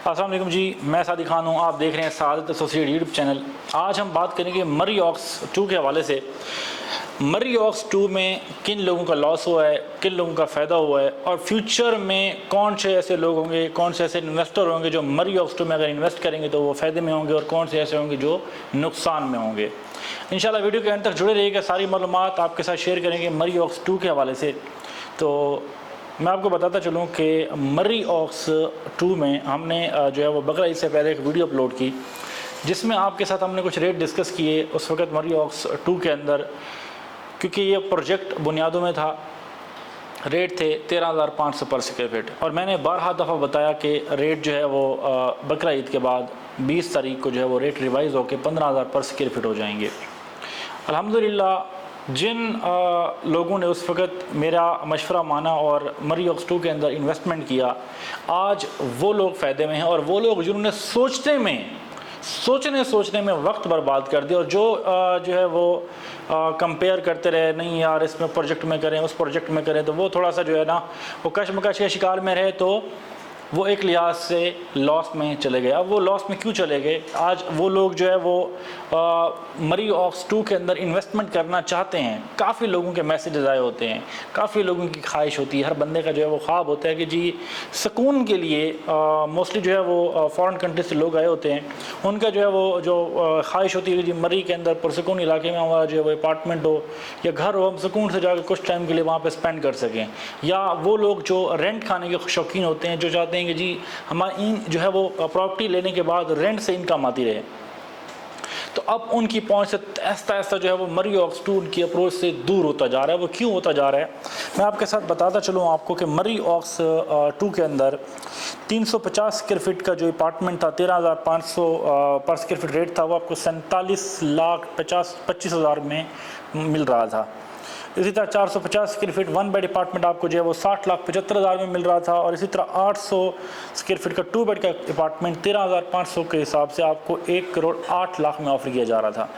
अस्सलाम वालेकुम जी, मैं सादी खान हूँ। आप देख रहे हैं सादत एसोसिएट यूट्यूब चैनल। आज हम बात करेंगे मर्री ऑक्स 2 के हवाले से। मर्री ऑक्स 2 में किन लोगों का लॉस हुआ है, किन लोगों का फ़ायदा हुआ है और फ्यूचर में कौन से ऐसे लोग होंगे, कौन से ऐसे इन्वेस्टर होंगे जो मर्री ऑक्स 2 में अगर इन्वेस्ट करेंगे तो वो फ़ायदे में होंगे और कौन से ऐसे होंगे जो नुकसान में होंगे। इंशाल्लाह वीडियो के अंत तक जुड़े रहिएगा, सारी मालूमात आपके साथ शेयर करेंगे मर्री ऑक्स 2 के हवाले से। तो मैं आपको बताता चलूँ कि मर्री ऑक्स 2 में हमने जो है वो बकरा ईद से पहले एक वीडियो अपलोड की जिसमें आपके साथ हमने कुछ रेट डिस्कस किए। उस वक़्त मर्री ऑक्स 2 के अंदर, क्योंकि ये प्रोजेक्ट बुनियादों में था, रेट थे 13,500 पर स्क्वायर फीट और मैंने 12 दफ़ा बताया कि रेट जो है वो बकरा ईद के बाद 20 तारीख को जो है वो रेट रिवाइज़ होकर 15,000 पर स्क्वायर फीट हो जाएंगे। अल्हम्दुलिल्लाह जिन लोगों ने उस वक़्त मेरा मशवरा माना और मर्री ऑक्स 2 के अंदर इन्वेस्टमेंट किया, आज वो लोग फ़ायदे में हैं और वो लोग जिन्होंने सोचने में वक्त बर्बाद कर दिया और जो है वो कंपेयर करते रहे, नहीं यार इसमें प्रोजेक्ट में करें, उस प्रोजेक्ट में करें, तो वो थोड़ा सा जो है ना वो कशमकश के शिकार में रहे, तो वो एक लिहाज से लॉस में चले गए। अब वो लॉस में क्यों चले गए? आज वो लोग जो है वो मर्री ऑक्स 2 के अंदर इन्वेस्टमेंट करना चाहते हैं। काफ़ी लोगों के मैसेजेस आए होते हैं, काफ़ी लोगों की ख्वाहिश होती है, हर बंदे का जो है वो ख्वाब होता है कि जी सुकून के लिए मोस्टली जो है वो फॉरेन कंट्री से लोग आए होते हैं, उनका जो है वो जो ख्वाहिश होती है कि जी मर्री के अंदर पुरसकून इलाके में हमारा जो है वो अपार्टमेंट हो या घर हो, हम सुकून से जाकर कुछ टाइम के लिए वहाँ पर स्पेंड कर सकें। या वो लोग जो रेंट खाने के शौकीन होते हैं, जो चाहते हैं कि जी हमारी जो है वो प्रॉपर्टी लेने के बाद रेंट से इनकम आती रहे, तो अब उनकी पहुंच से ऐसा ऐसा जो है वो मर्री ऑक्स 2 उनकी अप्रोच से दूर होता जा रहा है। वो क्यों होता जा रहा है मैं आपके साथ बताता चलूँ आपको कि मर्री ऑक्स 2 के अंदर 350 स्क्वायर फीट का जो अपार्टमेंट था 13,500 पर स्क्वायर फीट रेट था, वो आपको 47,25,000 में मिल रहा था। इसी तरह 450 स्क्वायर फीट 1 बेड अपार्टमेंट आपको जो है वो 60,75,000 में मिल रहा था और इसी तरह 800 स्क्वायर फीट का 2 बेड का अपार्टमेंट 13,500 के हिसाब से आपको 1,08,00,000 में ऑफर किया जा रहा था।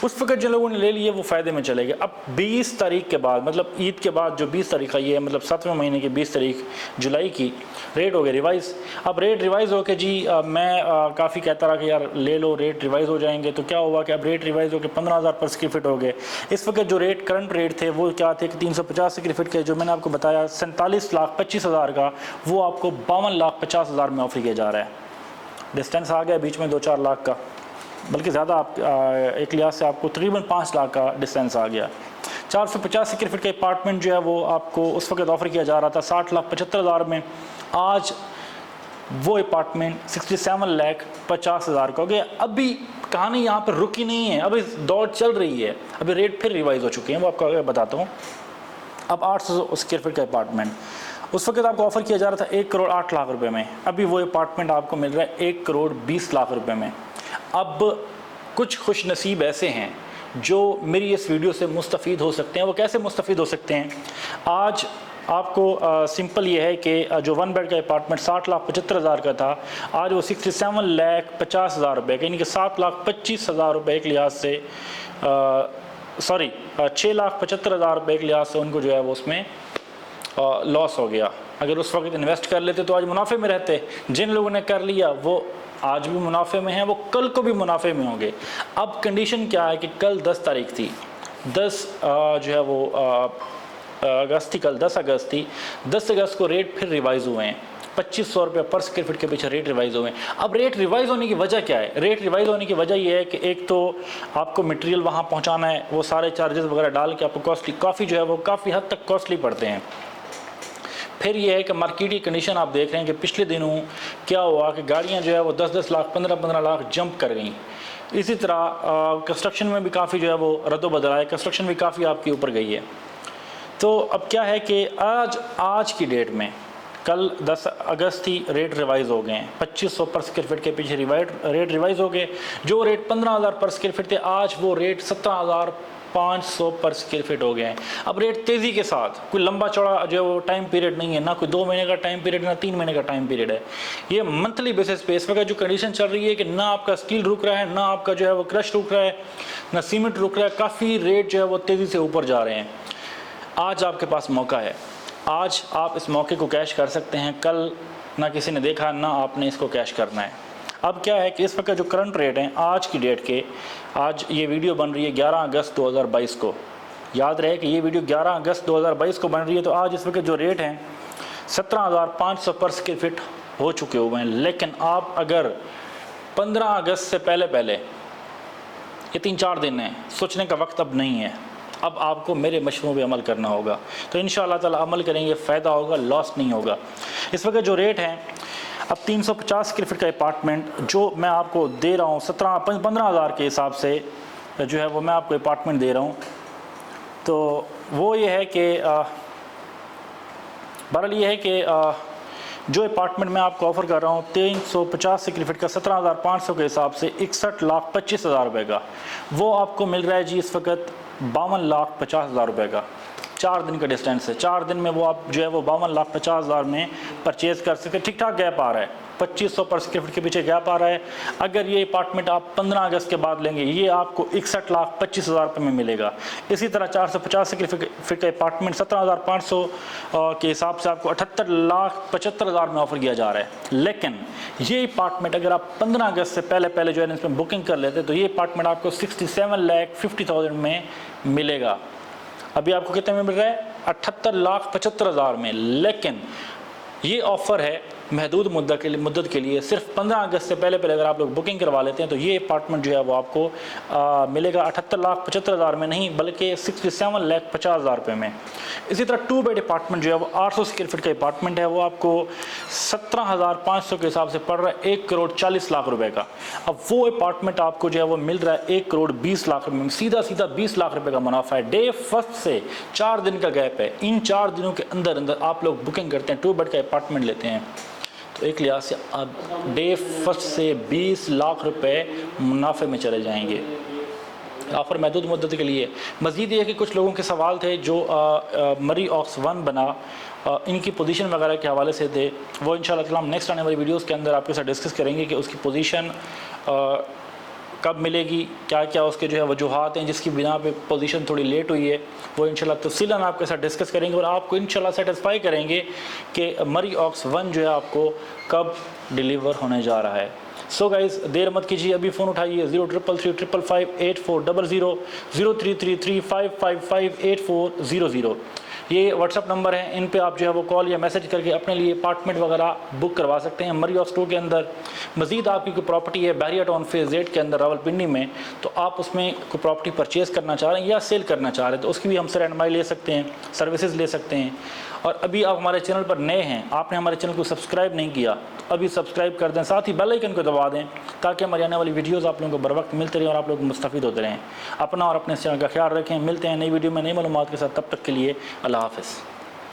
उस वक्त जिन लोगों ने ले लिए वो फ़ायदे में चले गए। अब 20 तारीख के बाद, मतलब ईद के बाद जो 20 तारीख आई है, मतलब 7वें महीने की 20 तारीख जुलाई की, रेट हो गए रिवाइज़। अब रेट रिवाइज़ हो के जी मैं काफ़ी कहता रहा कि यार ले लो, रेट रिवाइज़ हो जाएंगे। तो क्या हुआ कि अब रेट रिवाइज़ हो के 15,000 पर स्क्वायर फीट हो गए। इस वक्त जो रेट करंट रेट थे वो क्या थे कि 350 स्क्वायर फीट के जो मैंने आपको बताया 47,25,000 का, वो आपको 52,50,000 में ऑफर किया जा रहा है। डिस्टेंस आ गया बीच में 2-4 लाख का, बल्कि ज़्यादा, आप एक लिहाज से आपको तकरीबन 5 लाख का डिस्टेंस आ गया। 450 स्क्वायर फीट का अपार्टमेंट जो है वो आपको उस वक्त ऑफ़र किया जा रहा था 60,75,000 में। आज वो अपार्टमेंट 67,50,000 का हो गया। अभी कहानी यहाँ पर रुकी नहीं है, अभी दौड़ चल रही है, अभी रेट फिर रिवाइज़ हो चुके हैं, वो आपको बताता हूँ। अब 800 स्क्वायर फीट का अपार्टमेंट उस वक्त आपको ऑफ़र किया जा रहा था 1,08,00,000 रुपये में, अभी वो अपार्टमेंट आपको मिल रहा है 1,20,00,000 रुपये में। अब कुछ खुश नसीब ऐसे हैं जो मेरी इस वीडियो से मुस्तफ़ीद हो सकते हैं। वो कैसे मुस्तफ़ीद हो सकते हैं? आज आपको सिंपल ये है कि जो 1 बेड का अपार्टमेंट 60,75,000 का था, आज वो 67,50,000 रुपये, यानी कि 7,25,000 रुपये एक लिहाज से 6,75,000 रुपये एक लिहाज से उनको जो है वो उसमें लॉस हो गया। अगर उस वक्त इन्वेस्ट कर लेते तो आज मुनाफे में रहते। जिन लोगों ने कर लिया वो आज भी मुनाफे में हैं, वो कल को भी मुनाफे में होंगे। अब कंडीशन क्या है कि कल 10 तारीख थी, 10 जो है वो अगस्त थी, कल 10 अगस्त थी। 10 अगस्त को रेट फिर रिवाइज़ हुए हैं, 2,500 रुपये पर स्क्वायर फीट के पीछे रेट रिवाइज़ हुए हैं। अब रेट रिवाइज़ होने की वजह क्या है? रेट रिवाइज़ होने की वजह यह है कि एक तो आपको मटेरियल वहाँ पहुँचाना है, वो सारे चार्जेस वगैरह डाल के आपको कॉस्टली, काफ़ी जो है वो काफ़ी हद तक कॉस्टली पड़ते हैं। फिर ये है कि मार्केट की कंडीशन आप देख रहे हैं कि पिछले दिनों क्या हुआ कि गाड़ियाँ जो है वो 10-10 लाख 15-15 लाख जंप कर गई। इसी तरह कंस्ट्रक्शन में भी काफ़ी जो है वो रद्दोबदल है, कंस्ट्रक्शन भी काफ़ी आपके ऊपर गई है। तो अब क्या है कि आज की डेट में, कल 10 अगस्त थी, रेट रिवाइज़ हो गए हैं, 2,500 पर स्क्वायर फीट के पीछे रेट रिवाइज़ हो गए। जो रेट 15,000 पर स्क्वायर फीट थे, आज वो रेट 17,500 पर स्क्वायर फीट हो गए हैं। अब रेट तेज़ी के साथ, कोई लंबा चौड़ा जो है वो टाइम पीरियड नहीं है, ना कोई 2 महीने का टाइम पीरियड, ना 3 महीने का टाइम पीरियड है, ये मंथली बेसिस पे इस वक्त जो कंडीशन चल रही है कि ना आपका स्टील रुक रहा है, ना आपका जो है वो क्रश रुक रहा है, ना सीमेंट रुक रहा है, काफ़ी रेट जो है वो तेज़ी से ऊपर जा रहे हैं। आज आपके पास मौका है, आज आप इस मौके को कैश कर सकते हैं। कल ना किसी ने देखा, ना आपने इसको कैश करना है। अब क्या है कि इस वक्त जो करंट रेट हैं आज की डेट के, आज ये वीडियो बन रही है 11 अगस्त 2022 को, याद रहे कि ये वीडियो 11 अगस्त 2022 को बन रही है, तो आज इस वक्त जो रेट हैं 17,500 पर स्क्वायर फीट हो चुके हुए हैं। लेकिन आप अगर 15 अगस्त से पहले ये 3-4 दिन हैं, सोचने का वक्त अब नहीं है, अब आपको मेरे मशवरों पे अमल करना होगा। तो इंशाअल्लाह ताला अमल करेंगे, फ़ायदा होगा, लॉस नहीं होगा। इस वक्त जो रेट हैं, अब 350 स्क्वायर फीट का अपार्टमेंट जो मैं आपको दे रहा हूँ 15,000 के हिसाब से जो है वो मैं आपको अपार्टमेंट दे रहा हूँ। तो वो ये है कि बहरहाल ये है कि जो अपार्टमेंट मैं आपको ऑफ़र कर रहा हूँ 350 स्क्वायर फीट का 17,500 के हिसाब से 61,25,000 रुपये का, वो आपको मिल रहा है जी इस वक्त 52,50,000 रुपये का। 4 दिन का डिस्टेंस है, 4 दिन में वो आप जो है वो 52,50,000 में परचेज़ कर सकते। ठीक ठाक गैप आ रहा है, 2500 पर स्क्वायर फीट के पीछे गैप आ रहा है। अगर ये अपार्टमेंट आप 15 अगस्त के बाद लेंगे, ये आपको 61,25,000 रुपये में मिलेगा। इसी तरह 450 स्क्वायर फीट का अपार्टमेंट 17,500 के हिसाब से आपको 78,75,000 में ऑफ़र किया जा रहा है। लेकिन ये अपार्टमेंट अगर आप 15 अगस्त से पहले जो है इसमें बुकिंग कर लेते तो ये अपार्टमेंट आपको 67,50,000 में मिलेगा। अभी आपको कितने में मिल रहा है? 78,75,000 में। लेकिन ये ऑफ़र है महदूद मुद्दत के लिए, सिर्फ 15 अगस्त से पहले अगर आप लोग बुकिंग करवा लेते हैं तो ये अपार्टमेंट जो है वो आपको मिलेगा 78,75,000 में नहीं, बल्कि 67,50,000 रुपये में। इसी तरह 2 बेड अपार्टमेंट जो है वो 800 स्क्वायर फीट का अपार्टमेंट है, वो आपको 17,500 के हिसाब से पड़ रहा है 1,40,00,000 रुपये का। अब वो अपार्टमेंट आपको जो है वो मिल रहा है 1,20,00,000 रुपये में, सीधा 20 लाख रुपये का मुनाफा है। डे फर्स्ट से 4 दिन का गैप है, इन 4 दिनों के अंदर आप लोग बुकिंग करते हैं, 2 बेड का अपार्टमेंट लेते हैं, तो एक लिहाज से आप डे फर्स्ट से 20 लाख रुपए मुनाफे में चले जाएंगे। ऑफ़र महदूद मुद्दत के लिए। मज़ीद ये है कि कुछ लोगों के सवाल थे जो मरी ऑक्स 1 बना, इनकी पोजीशन वगैरह के हवाले से थे, वो इंशाअल्लाह ताला हम नेक्स्ट आने वाली वीडियोस के अंदर आपके साथ डिस्कस करेंगे कि उसकी पोजीशन कब मिलेगी, क्या क्या उसके जो है वजूहात हैं जिसकी बिना पे पोजीशन थोड़ी लेट हुई है, वो इंशाल्लाह तफसीलन आपके साथ डिस्कस करेंगे और आपको इंशाल्लाह सेटिस्फाई करेंगे कि मरी ऑक्स 1 जो है आपको कब डिलीवर होने जा रहा है। सो गाइज़, देर मत कीजिए, अभी फ़ोन उठाइए 0333558400 0333555400। ये व्हाट्सअप नंबर है, इन पे आप जो है वो कॉल या मैसेज करके अपने लिए अपार्टमेंट वगैरह बुक करवा सकते हैं मरी ऑक्स 2 के अंदर। मज़ीद आपकी कोई प्रॉपर्टी है बहरिया टाउन फेज़ 8 के अंदर रावलपिंडी में, तो आप उसमें कोई प्रॉपर्टी परचेज़ करना चाह रहे हैं या सेल करना चाह रहे हैं तो उसकी भी हमसे रहनुमाई ले सकते हैं, सर्विसेज ले सकते हैं। और अभी आप हमारे चैनल पर नए हैं, आपने हमारे चैनल को सब्सक्राइब नहीं किया तो अभी सब्सक्राइब कर दें, साथ ही बेल आइकन को दबा दें ताकि हमारी आने वाली वीडियोज़ आप लोगों को बर वक्त मिलते रहें और आप लोग मुस्तफ़ीद होते रहें। अपना और अपने चैनल का ख्याल रखें। मिलते हैं नई वीडियो में नई मालूमात के साथ, तब तक के लिए अल्लाह हाफ़िज़।